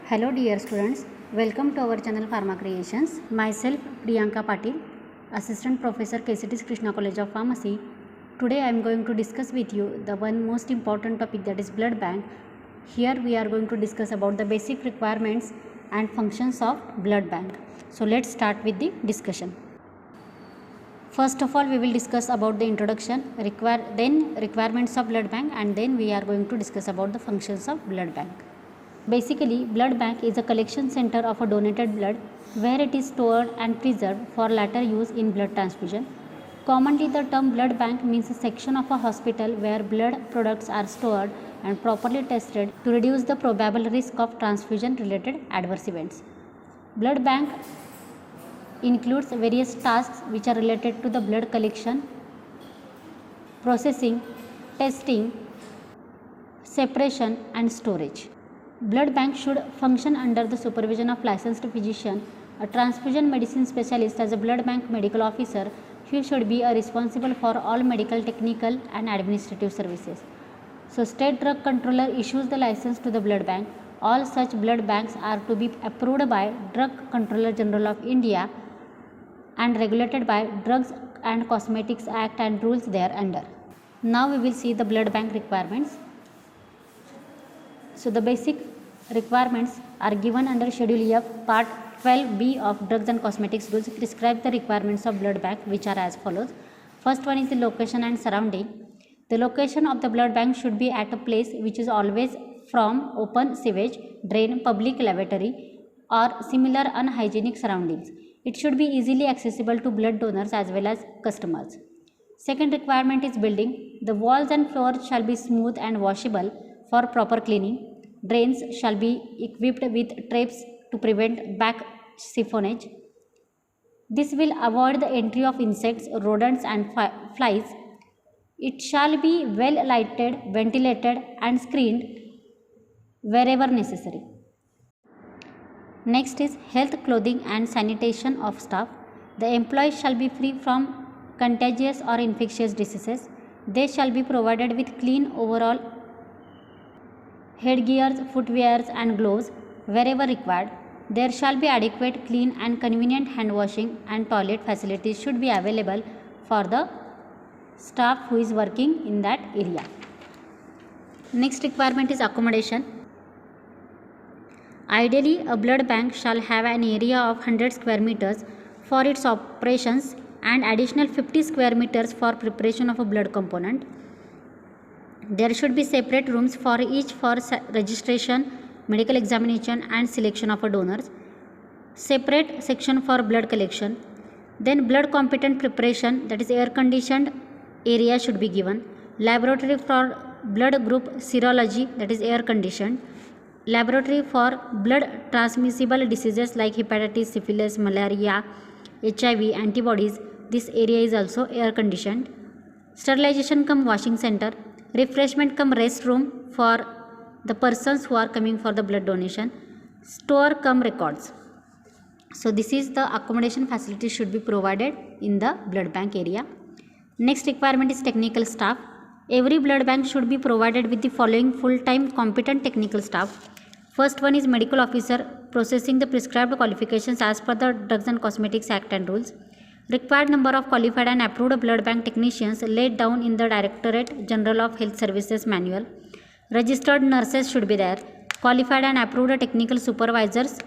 Hello dear students, welcome to our channel Pharma Creations. Myself Priyanka Patil, Assistant Professor KCT's Krishna College of Pharmacy. Today I am going to discuss with you the one most important topic, that is blood bank. Here we are going to discuss about the basic requirements and functions of blood bank. So let's start with the discussion. First of all, we will discuss about the introduction, then requirements of blood bank, and then we are going to discuss about the functions of blood bank. Basically, blood bank is a collection center of a donated blood where it is stored and preserved for later use in blood transfusion. Commonly, the term blood bank means a section of a hospital where blood products are stored and properly tested to reduce the probable risk of transfusion related adverse events. Blood bank includes various tasks which are related to the blood collection, processing, testing, separation and storage. Blood bank should function under the supervision of licensed physician, a transfusion medicine specialist as a blood bank medical officer. He should be responsible for all medical, technical and administrative services. So state drug controller issues the license to the blood bank. All such blood banks are to be approved by Drug Controller General of India and regulated by Drugs and Cosmetics Act and rules thereunder. Now we will see the blood bank requirements. So the basic requirements are given under Schedule F, Part 12B of Drugs and Cosmetics Rules. Prescribe the requirements of blood bank, which are as follows. First one is the location and surrounding. The location of the blood bank should be at a place which is always from open sewage, drain, public lavatory or similar unhygienic surroundings. It should be easily accessible to blood donors as well as customers. Second requirement is building. The walls and floors shall be smooth and washable for proper cleaning. Drains shall be equipped with traps to prevent back siphonage. This will avoid the entry of insects, rodents and flies. It shall be well lighted, ventilated and screened wherever necessary. Next is health, clothing and sanitation of staff. The employees shall be free from contagious or infectious diseases. They shall be provided with clean overall headgears, footwears and gloves wherever required. There shall be adequate, clean and convenient hand washing and toilet facilities should be available for the staff who is working in that area. Next requirement is accommodation. Ideally, a blood bank shall have an area of 100 square meters for its operations and additional 50 square meters for preparation of a blood component. There should be separate rooms for each for registration, medical examination and selection of a donors. Separate section for blood collection. Then blood competent preparation, that is air conditioned area should be given. Laboratory for blood group serology, that is air conditioned. Laboratory for blood transmissible diseases like hepatitis, syphilis, malaria, HIV, antibodies. This area is also air conditioned. Sterilization cum washing center. Refreshment cum restroom for the persons who are coming for the blood donation. Store cum records. So this is the accommodation facility should be provided in the blood bank area. Next requirement is technical staff. Every blood bank should be provided with the following full-time competent technical staff. First one is medical officer processing the prescribed qualifications as per the Drugs and Cosmetics Act and rules. Required number of qualified and approved blood bank technicians laid down in the Directorate General of Health Services manual. Registered nurses should be there. Qualified and approved technical supervisors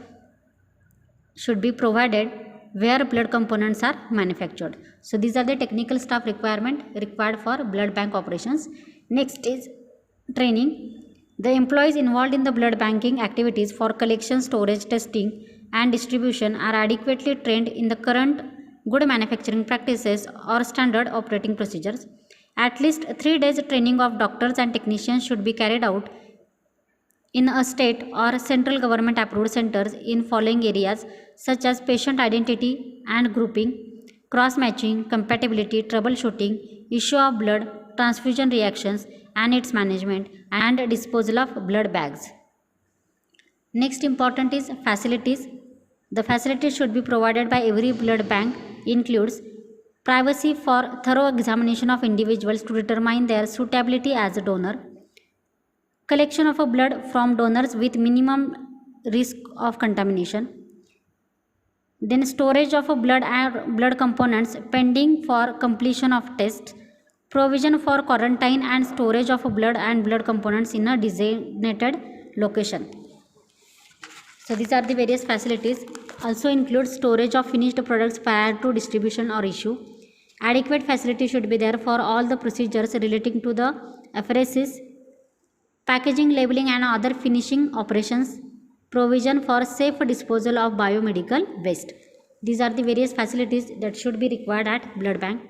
should be provided where blood components are manufactured. So these are the technical staff requirement required for blood bank operations. Next is training. The employees involved in the blood banking activities for collection, storage, testing and distribution are adequately trained in the current good manufacturing practices or standard operating procedures. At least 3 days training of doctors and technicians should be carried out in a state or central government approved centers in following areas such as patient identity and grouping, cross matching, compatibility, troubleshooting, issue of blood, transfusion reactions and its management and disposal of blood bags. Next important is facilities. The facilities should be provided by every blood bank includes privacy for thorough examination of individuals to determine their suitability as a donor, collection of blood from donors with minimum risk of contamination. Then storage of blood and blood components pending for completion of tests, provision for quarantine and storage of blood and blood components in a designated location. So these are the various facilities. Also include storage of finished products prior to distribution or issue. Adequate facility should be there for all the procedures relating to the apheresis, packaging, labeling and other finishing operations. Provision for safe disposal of biomedical waste. These are the various facilities that should be required at blood bank.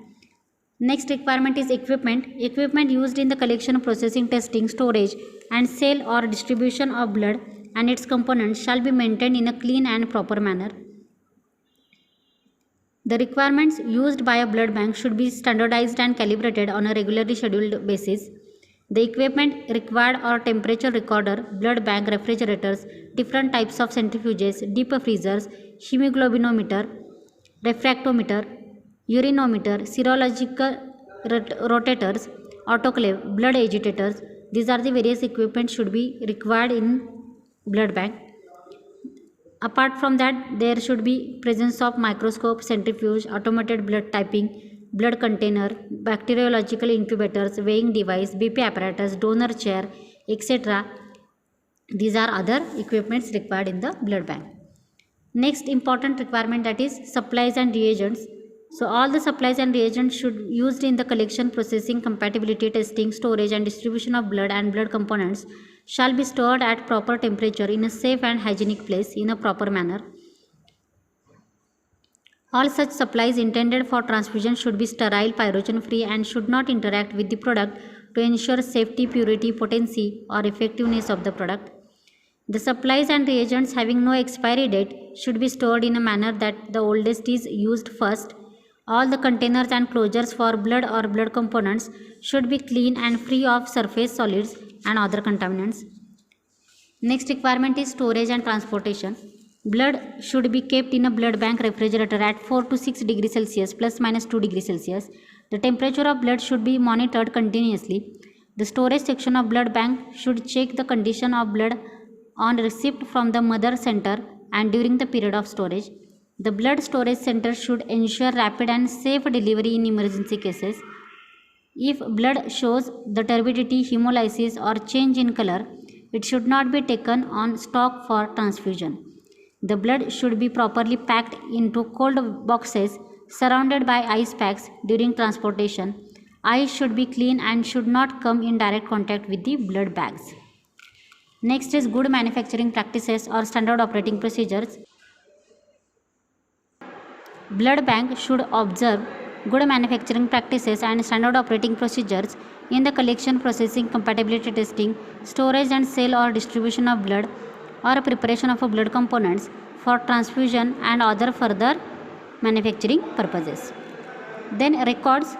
Next requirement is equipment. Equipment used in the collection, processing, testing, storage and sale or distribution of blood and its components shall be maintained in a clean and proper manner. The requirements used by a blood bank should be standardized and calibrated on a regularly scheduled basis. The equipment required are temperature recorder, blood bank refrigerators, different types of centrifuges, deep freezers, hemoglobinometer, refractometer, urinometer, serological rotators, autoclave, blood agitators. These are the various equipment should be required in blood bank. Apart from that, there should be presence of microscope, centrifuge, automated blood typing, blood container, bacteriological incubators, weighing device, BP apparatus, donor chair, etc. These are other equipments required in the blood bank. Next important requirement, that is supplies and reagents. So all the supplies and reagents should be used in the collection, processing, compatibility testing, storage and distribution of blood and blood components shall be stored at proper temperature in a safe and hygienic place in a proper manner. All such supplies intended for transfusion should be sterile, pyrogen free and should not interact with the product to ensure safety, purity, potency or effectiveness of the product. The supplies and reagents having no expiry date should be stored in a manner that the oldest is used first. All the containers and closures for blood or blood components should be clean and free of surface solids and other contaminants. Next requirement is storage and transportation. Blood should be kept in a blood bank refrigerator at 4 to 6 degrees Celsius plus minus 2 degrees Celsius. The temperature of blood should be monitored continuously. The storage section of blood bank should check the condition of blood on receipt from the mother center and during the period of storage. The blood storage center should ensure rapid and safe delivery in emergency cases. If blood shows the turbidity, hemolysis or change in color, it should not be taken on stock for transfusion. The blood should be properly packed into cold boxes surrounded by ice packs during transportation. Ice should be clean and should not come in direct contact with the blood bags. Next is good manufacturing practices or standard operating procedures. Blood bank should observe good manufacturing practices and standard operating procedures in the collection, processing, compatibility testing, storage and sale or distribution of blood or preparation of blood components for transfusion and other further manufacturing purposes. Then records.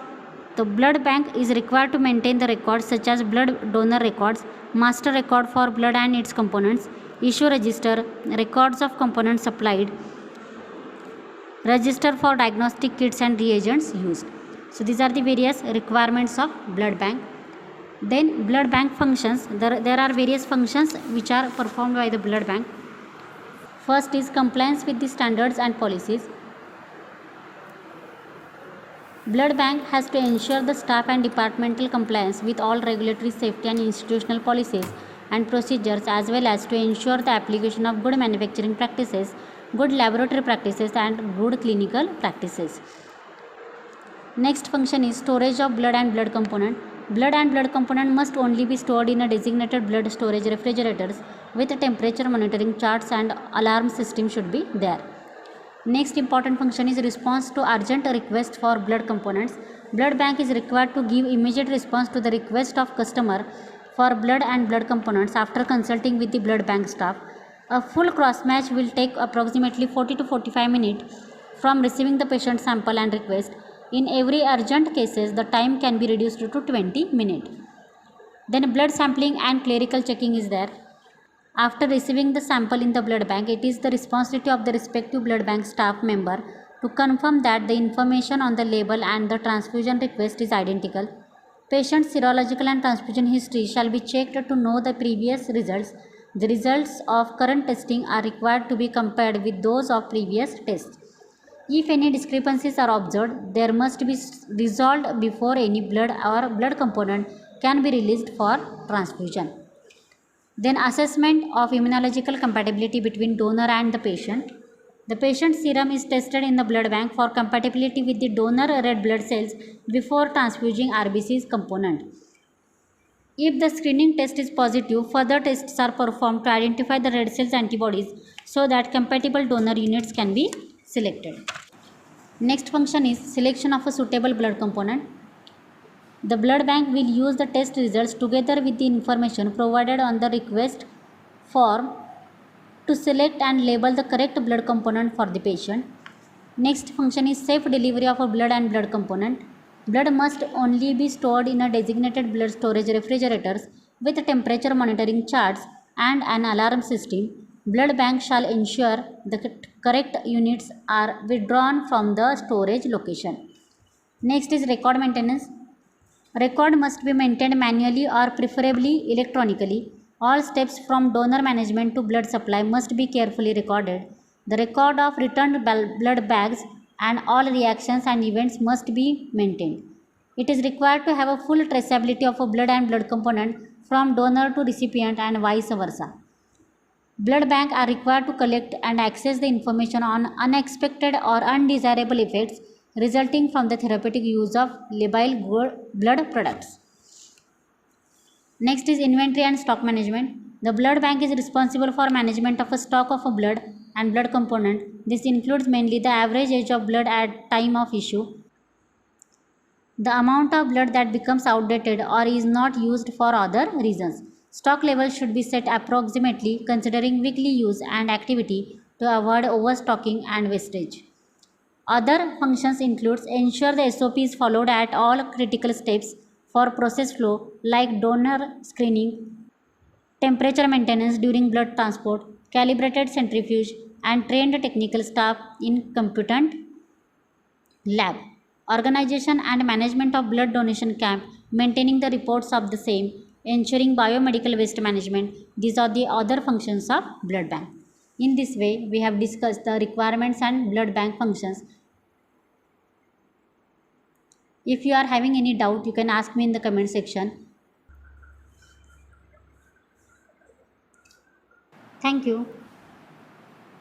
The blood bank is required to maintain the records such as blood donor records, master record for blood and its components, issue register, records of components supplied, register for diagnostic kits and reagents used. So these are the various requirements of blood bank. Then blood bank functions. There are various functions which are performed by the blood bank. First is compliance with the standards and policies. Blood bank has to ensure the staff and departmental compliance with all regulatory, safety and institutional policies and procedures, as well as to ensure the application of good manufacturing practices, good laboratory practices and good clinical practices. Next function is storage of blood and blood component. Blood and blood component must only be stored in a designated blood storage refrigerators with temperature monitoring charts and alarm system should be there. Next important function is response to urgent request for blood components. Blood bank is required to give immediate response to the request of customer for blood and blood components after consulting with the blood bank staff. A full cross match will take approximately 40 to 45 minutes from receiving the patient sample and request. In every urgent cases, the time can be reduced to 20 minutes. Then blood sampling and clerical checking is there. After receiving the sample in the blood bank, it is the responsibility of the respective blood bank staff member to confirm that the information on the label and the transfusion request is identical. Patient's serological and transfusion history shall be checked to know the previous results. The results of current testing are required to be compared with those of previous tests. If any discrepancies are observed, they must be resolved before any blood or blood component can be released for transfusion. Then assessment of immunological compatibility between donor and the patient. The patient's serum is tested in the blood bank for compatibility with the donor red blood cells before transfusing RBC's component. If the screening test is positive, further tests are performed to identify the red cells antibodies so that compatible donor units can be selected. Next function is selection of a suitable blood component. The blood bank will use the test results together with the information provided on the request form to select and label the correct blood component for the patient. Next function is safe delivery of a blood and blood component. Blood must only be stored in a designated blood storage refrigerators with temperature monitoring charts and an alarm system. Blood bank shall ensure the correct units are withdrawn from the storage location. Next is record maintenance. Record must be maintained manually or preferably electronically. All steps from donor management to blood supply must be carefully recorded. The record of returned blood bags and all reactions and events must be maintained. It is required to have a full traceability of a blood and blood component from donor to recipient and vice versa. Blood banks are required to collect and access the information on unexpected or undesirable effects resulting from the therapeutic use of labile blood products. Next is inventory and stock management. The blood bank is responsible for management of a stock of a blood and blood component. This includes mainly the average age of blood at time of issue, the amount of blood that becomes outdated or is not used for other reasons. Stock levels should be set approximately considering weekly use and activity to avoid overstocking and wastage. Other functions includes ensure the SOP is followed at all critical steps for process flow like donor screening, temperature maintenance during blood transport, calibrated centrifuge, and trained technical staff in competent lab. Organization and management of blood donation camp, maintaining the reports of the same, ensuring biomedical waste management. These are the other functions of blood bank. In this way, we have discussed the requirements and blood bank functions. If you are having any doubt, you can ask me in the comment section. Thank you.